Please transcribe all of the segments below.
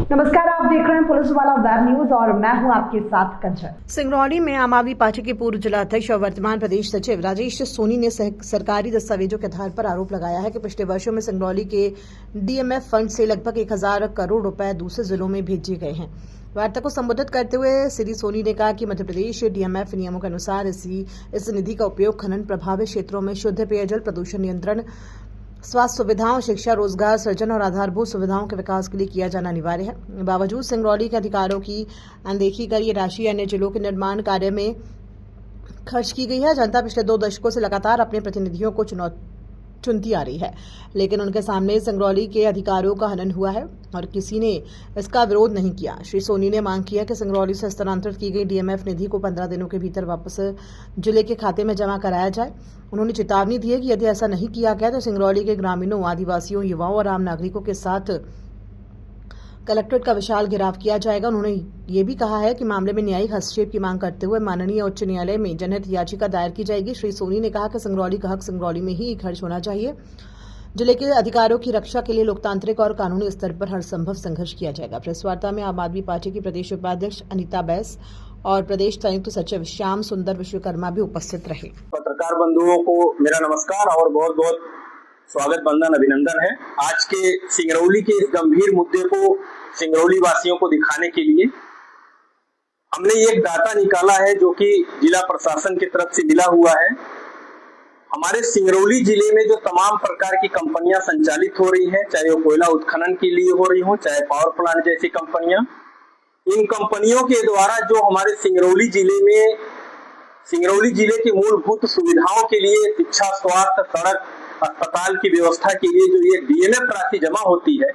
नमस्कार, आप देख रहे हैं पुलिस वाला वेब न्यूज और मैं हूं आपके साथ कंचन। सिंगरौली में आम आदमी पार्टी के पूर्व जिला अध्यक्ष और वर्तमान प्रदेश सचिव राजेश सोनी ने सरकारी दस्तावेजों के आधार पर आरोप लगाया है कि पिछले वर्षों में सिंगरौली के डीएमएफ फंड से लगभग 1000 करोड़ रुपए दूसरे जिलों में भेजे गए हैं। वार्ता को संबोधित करते हुए श्री सोनी ने कहा कि मध्य प्रदेश डीएमएफ नियमों के अनुसार इस निधि का उपयोग खनन प्रभावित क्षेत्रों में शुद्ध पेयजल, प्रदूषण नियंत्रण, स्वास्थ्य सुविधाओं, शिक्षा, रोजगार सृजन और आधारभूत सुविधाओं के विकास के लिए किया जाना अनिवार्य है। बावजूद सिंगरौली के अधिकारियों की अनदेखी कर ये राशि अन्य जिलों के निर्माण कार्य में खर्च की गई है। जनता पिछले 2 दशकों से लगातार अपने प्रतिनिधियों को चुनती आ रही है, लेकिन उनके सामने सिंगरौली के अधिकारियों का हनन हुआ है और किसी ने इसका विरोध नहीं किया। श्री सोनी ने मांग की है कि सिंगरौली से हस्तांतरित की गई डीएमएफ निधि को 15 दिनों के भीतर वापस जिले के खाते में जमा कराया जाए। उन्होंने चेतावनी दी है कि यदि ऐसा नहीं किया गया तो सिंगरौली के ग्रामीणों, आदिवासियों, युवाओं और आम नागरिकों के साथ कलेक्ट्रेट का विशाल घेराव किया जाएगा। उन्होंने ये भी कहा है कि मामले में न्यायिक हस्तक्षेप की मांग करते हुए माननीय उच्च न्यायालय में जनहित याचिका दायर की जाएगी। श्री सोनी ने कहा कि सिंगरौली का हक सिंगरौली में ही खर्च होना चाहिए। जिले के अधिकारियों की रक्षा के लिए लोकतांत्रिक और कानूनी स्तर पर हर संभव संघर्ष किया जाएगा। प्रेस वार्ता में आम आदमी पार्टी की प्रदेश उपाध्यक्ष अनीता बैस और प्रदेश संयुक्त सचिव श्याम सुंदर विश्वकर्मा भी उपस्थित रहे। पत्रकार बंधुओं को मेरा नमस्कार और बहुत बहुत स्वागत, वंदन, अभिनंदन है। आज के सिंगरौली के इस गंभीर मुद्दे को सिंगरौली वासियों को दिखाने के लिए हमने एक डाटा निकाला है जो कि जिला प्रशासन की तरफ से मिला हुआ है। हमारे सिंगरौली जिले में जो तमाम प्रकार की कंपनियां संचालित हो रही हैं, चाहे वो कोयला उत्खनन के लिए हो रही हो, चाहे पावर प्लांट जैसी कंपनियां, इन कंपनियों के द्वारा जो हमारे सिंगरौली जिले की मूलभूत सुविधाओं के लिए, शिक्षा, स्वास्थ्य, सड़क, अस्पताल की व्यवस्था के लिए जो ये डीएमएफ राशि जमा होती है,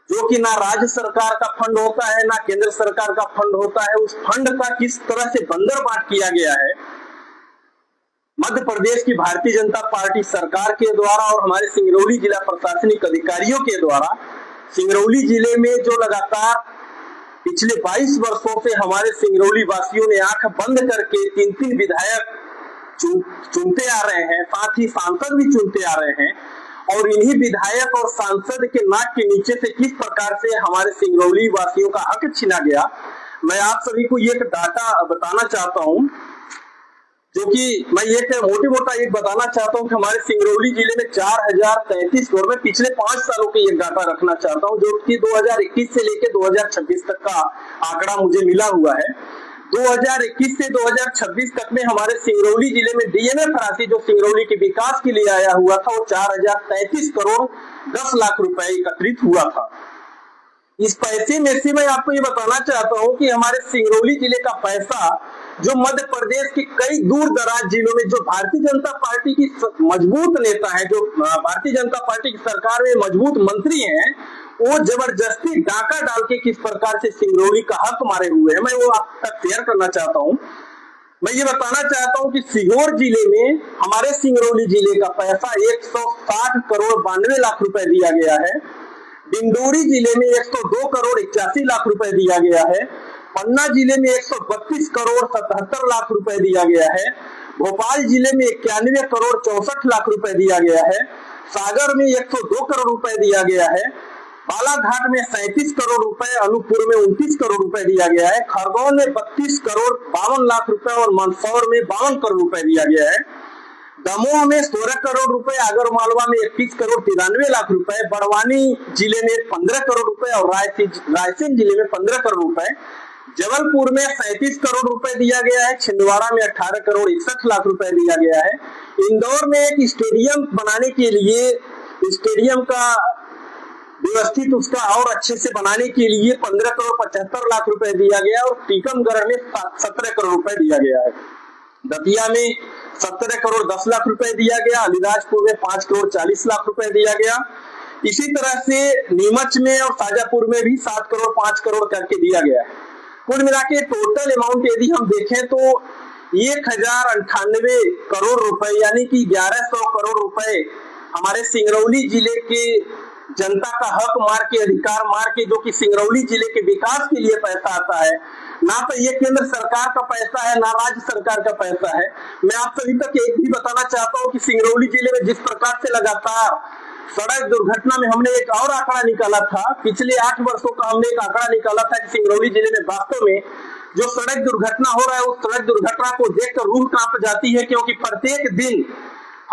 जो कि ना राज्य सरकार का फंड होता है ना केंद्र सरकार का फंड होता है, उस फंड का किस तरह से बंदरबाट किया गया है मध्य प्रदेश की भारतीय जनता पार्टी सरकार के द्वारा और हमारे सिंगरौली जिला प्रशासनिक अधिकारियों के द्वारा सिंगरौली जिले में जो लगातार पिछले 22 वर्षों से हमारे सिंगरौली वासियों ने आंख बंद करके 3-3 विधायक चुनते आ रहे हैं, साथ ही सांसद भी चुनते आ रहे हैं, और इन्हीं विधायक और सांसद के नाक के नीचे से किस प्रकार से हमारे सिंगरौली वासियों का हक छीना गया, मैं आप सभी को एक डाटा बताना चाहता हूं, जो कि मैं एक मोटी मोटा एक बताना चाहता हूं कि हमारे सिंगरौली जिले में 4033 करोड़ में पिछले 5 सालों के एक डाटा रखना चाहता हूं, जो कि 2021 से लेकर 2026 तक का आंकड़ा मुझे मिला हुआ है। 2021 से 2026 तक में हमारे सिंगरौली जिले में डीएमएफ राशि जो सिंगरौली के विकास के लिए आया हुआ था, वो 4033 करोड़ 10 लाख रुपए एकत्रित हुआ था। इस पैसे में से मैं आपको ये बताना चाहता हूं कि हमारे सिंगरौली जिले का पैसा जो मध्य प्रदेश के कई दूर दराज जिलों में जो भारतीय जनता पार्टी की मजबूत नेता है, जो भारतीय जनता पार्टी की सरकार में मजबूत मंत्री हैं, वो जबरदस्ती डाका डाल के किस प्रकार से सिंगरौली का हक मारे हुए हैं, मैं वो आप तक शेयर करना चाहता हूं। मैं ये बताना चाहता हूं कि सीहोर जिले में हमारे सिंगरौली जिले का पैसा 160 करोड़ 92 लाख रुपए दिया गया है। डिंडोरी जिले में 102 करोड़ 81 लाख रुपए दिया गया है। पन्ना जिले में 132 करोड़ 77 लाख रुपए दिया गया है। भोपाल जिले में 91 करोड़ 64 लाख रुपए दिया गया है। सागर में 102 करोड़ रुपए दिया गया है। बालाघाट में 37 करोड़ रुपए, अनूपपुर में 29 करोड़ रुपए दिया गया है। खरगोन में 32 करोड़ 52 लाख रुपए और मंदसौर में 52 करोड़ रुपए दिया गया है। दमोह में 16 करोड़ रुपए, आगर मालवा में 21 करोड़ 93 लाख रुपए, बड़वानी जिले में 15 करोड़ रुपए और रायसेन जिले में 15 करोड़ रुपए, जबलपुर में 37 करोड़ रुपए दिया गया है। छिंदवाड़ा में 18 करोड़ 61 लाख रुपए दिया गया है। इंदौर में एक स्टेडियम बनाने के लिए, स्टेडियम का व्यवस्थित उसका और अच्छे से बनाने के लिए 15 करोड़ 75 लाख रुपए दिया गया और टीकमगढ़ में 17 करोड़ रुपए दिया गया है। दतिया में 17 करोड़ 10 लाख रुपए दिया गया। अलीराजपुर में 5 करोड़ 40 लाख रुपए दिया गया। इसी तरह से नीमच में और शाजापुर में भी 7 करोड़ 5 करोड़ करके दिया गया है। कुल मिला के टोटल अमाउंट यदि हम देखें तो 1098 करोड़ रुपए यानी कि 1100 करोड़ रुपए हमारे सिंगरौली जिले के जनता का हक मार के, अधिकार मार के, जो कि सिंगरौली जिले के विकास के लिए पैसा आता है, ना तो ये केंद्र सरकार का पैसा है ना राज्य सरकार का पैसा है। मैं आप सभी तक एक भी बताना चाहता हूँ कि सिंगरौली जिले में जिस प्रकार से लगातार सड़क दुर्घटना में हमने एक और आंकड़ा निकाला था। पिछले 8 वर्षों का हमने एक आंकड़ा निकाला था कि सिंगरौली जिले में वास्तव में जो सड़क दुर्घटना हो रहा है, उस सड़क दुर्घटना को देखकर रूह कांप जाती है, क्योंकि प्रत्येक दिन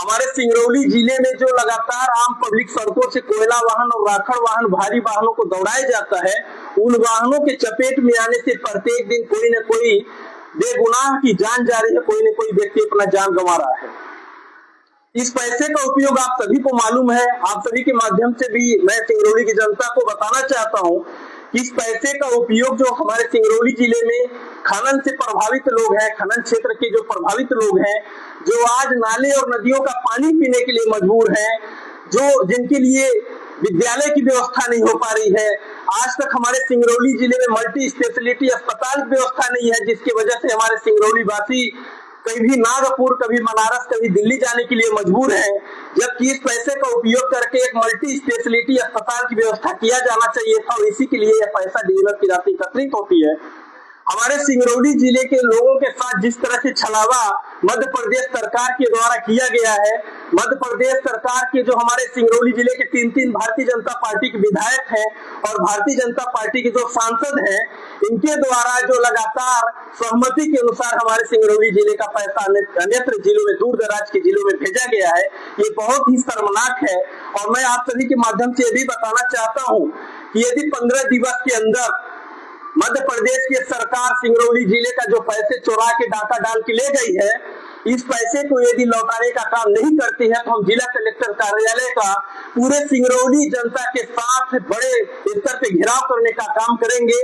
हमारे सिंगरौली जिले में जो लगातार आम पब्लिक सड़कों से कोयला वाहन और राखड़ वाहन, भारी वाहनों को दौड़ाया जाता है, उन वाहनों के चपेट में आने से प्रत्येक दिन कोई न कोई बेगुनाह की जान जा रही है, कोई न कोई व्यक्ति अपना जान गंवा रहा है। इस पैसे का उपयोग आप सभी को मालूम है। आप सभी के माध्यम से भी मैं सिंगरौली की जनता को बताना चाहता हूं कि इस पैसे का उपयोग जो हमारे सिंगरौली जिले में खनन से प्रभावित लोग हैं, खनन क्षेत्र के जो प्रभावित लोग हैं, जो आज नाले और नदियों का पानी पीने के लिए मजबूर हैं, जो जिनके लिए विद्यालय की व्यवस्था नहीं हो पा रही है, आज तक हमारे सिंगरौली जिले में मल्टी स्पेशलिटी अस्पताल की व्यवस्था नहीं है, जिसकी वजह से हमारे सिंगरौली वासी कभी नागपुर, कभी बनारस, कभी दिल्ली जाने के लिए मजबूर है। जबकि इस पैसे का उपयोग करके एक मल्टी स्पेशलिटी अस्पताल की व्यवस्था किया जाना चाहिए था, और इसी के लिए यह पैसा डीएमएफ की राशि एकत्रित होती है। हमारे सिंगरौली जिले के लोगों के साथ जिस तरह से छलावा मध्य प्रदेश सरकार के द्वारा किया गया है, मध्य प्रदेश सरकार के जो हमारे सिंगरौली जिले के 3 भारतीय जनता पार्टी के विधायक हैं और भारतीय जनता पार्टी के जो सांसद हैं, इनके द्वारा जो लगातार सहमति के अनुसार हमारे सिंगरौली जिले का पैसा अन्यत्र जिलों में, दूर दराज के जिलों में भेजा गया है, ये बहुत ही शर्मनाक है। और मैं आप सभी के माध्यम से ये भी बताना चाहता हूँ कि यदि 15 दिवस के अंदर मध्य प्रदेश की सरकार सिंगरौली जिले का जो पैसे चुरा के डाका डाल के ले गई है, इस पैसे को यदि लौटाने का काम नहीं करती है, तो हम जिला कलेक्टर कार्यालय का पूरे सिंगरौली जनता के साथ बड़े स्तर पे घेराव करने का काम करेंगे।